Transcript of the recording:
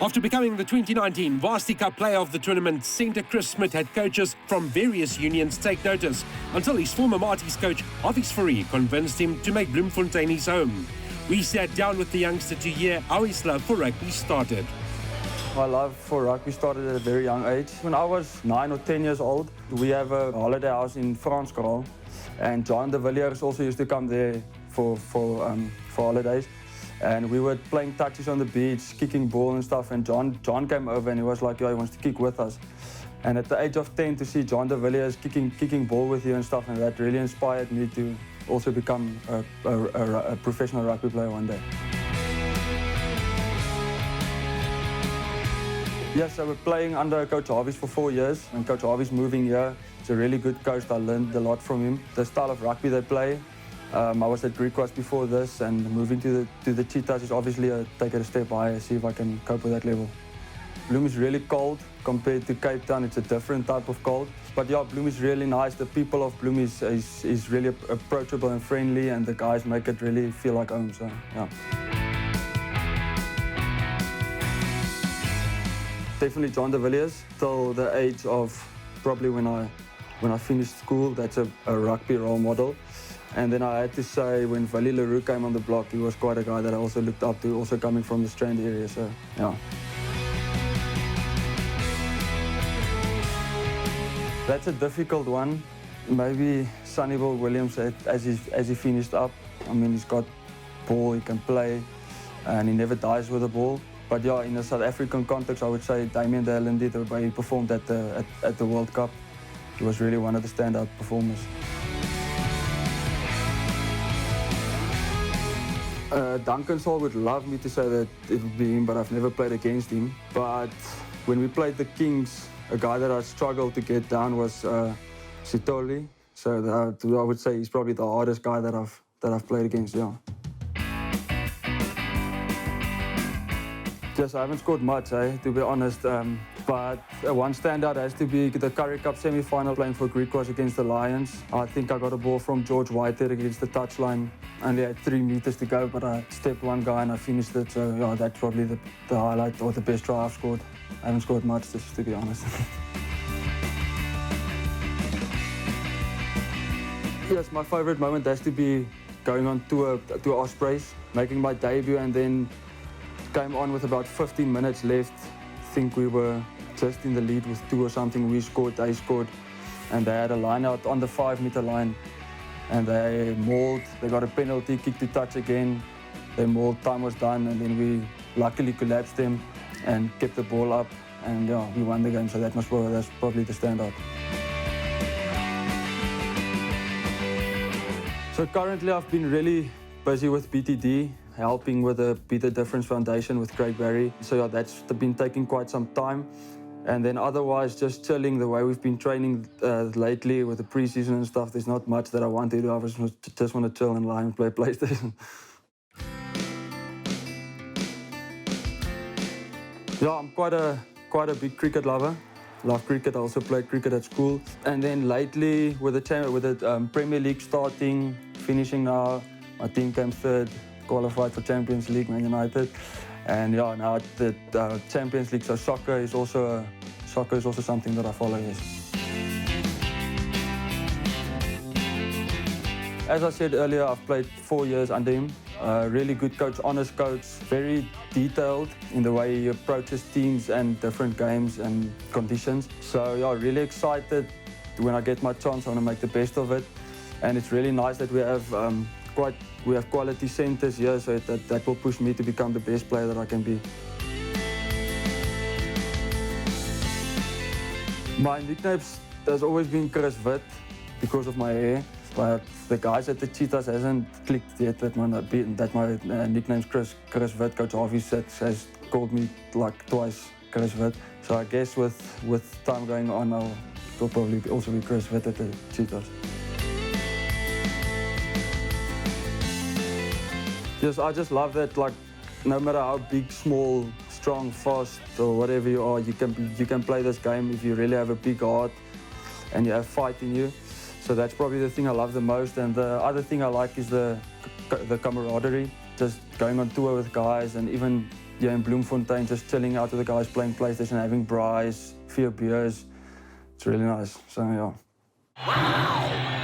After becoming the 2019 Varsity Cup Player of the tournament, centre Chris Smit had coaches from various unions take notice until his former Marties coach, Hawies Fourie, convinced him to make Bloemfontein his home. We sat down with the youngster to hear how his love for rugby started. My love for rugby started at a very young age. When I was 9 or 10 years old, we have a holiday house in Franskraal, and John de Villiers also used to come there for holidays. And we were playing touches on the beach, kicking ball and stuff, and John came over and he was like, "Yeah, he wants to kick with us." And at the age of 10, to see John de Villiers kicking ball with you and stuff, and that really inspired me to also become a professional rugby player one day. Yes, I was playing under Coach Hawies for 4 years, and Coach Hawies moving here. He's a really good coach. I learned a lot from him. The style of rugby they play. I was at Greek before this, and moving to the Cheetahs is obviously take it a step higher, see if I can cope with that level. Bloem is really cold compared to Cape Town. It's a different type of cold. But yeah, Bloem is really nice. The people of Bloem is really approachable and friendly, and the guys make it really feel like home. So yeah. Definitely John de Villiers till the age of probably when I finished school. That's a rugby role model. And then I had to say, when Vali Leroux came on the block, he was quite a guy that I also looked up to, also coming from the Strand area, so yeah. That's a difficult one. Maybe Sunnyville Williams, as he finished up. I mean, he's got ball, he can play, and he never dies with the ball. But yeah, in a South African context, I would say Damien de Linde, the way he performed at the World Cup, he was really one of the standout performers. Duncan Saul would love me to say that it would be him, but I've never played against him. But when we played the Kings, a guy that I struggled to get down was Sitoli. So I would say he's probably the hardest guy that I've played against. Yeah. Yes, I haven't scored much, to be honest. But one standout has to be the Currie Cup semi-final playing for Greek against the Lions. I think I got a ball from George Whitehead against the touchline. Only had 3 meters to go, but I stepped one guy and I finished it. So yeah, that's probably the highlight or the best try I've scored. I haven't scored much, just to be honest. Yes, my favorite moment has to be going on tour to Ospreys, making my debut, and then came on with about 15 minutes left. I think we were just in the lead with 2 or something. We scored, they scored, and they had a line out on the 5-meter line. And they mauled, they got a penalty, kick to touch again. They mauled, time was done, and then we luckily collapsed them and kept the ball up, and yeah, we won the game. So that's probably the standout. So currently I've been really busy with BTD, helping with the Beat the Difference Foundation with Craig Barry. So yeah, that's been taking quite some time. And then otherwise, just chilling the way we've been training lately with the preseason and stuff. There's not much that I want to do. I just want to chill and lie and play PlayStation. Yeah, I'm quite a big cricket lover. Love cricket. I also played cricket at school. And then lately, with the Premier League starting, finishing now, my team came third, qualified for Champions League, Man United. And yeah, now the Champions League, so soccer is also something that I follow, yes. As I said earlier, I've played 4 years under him. Really good coach, honest coach, very detailed in the way he approaches teams and different games and conditions. So yeah, really excited when I get my chance. I want to make the best of it. And it's really nice that we have quality centres here, so that will push me to become the best player that I can be. My nickname has always been Chris Wit because of my hair, but the guys at the Cheetahs hasn't clicked yet that my nickname's Chris Wit. Coach Hawies has called me like twice Chris Wit. So I guess with time going on, it'll probably also be Chris Wit at the Cheetahs. Yes, I just love that, like, no matter how big, small, strong, fast, or whatever you are, you can play this game if you really have a big heart and you have fight in you. So that's probably the thing I love the most. And the other thing I like is the camaraderie. Just going on tour with guys and even here in Bloemfontein, just chilling out with the guys, playing PlayStation, having braais, few beers. It's really nice. So yeah. Wow!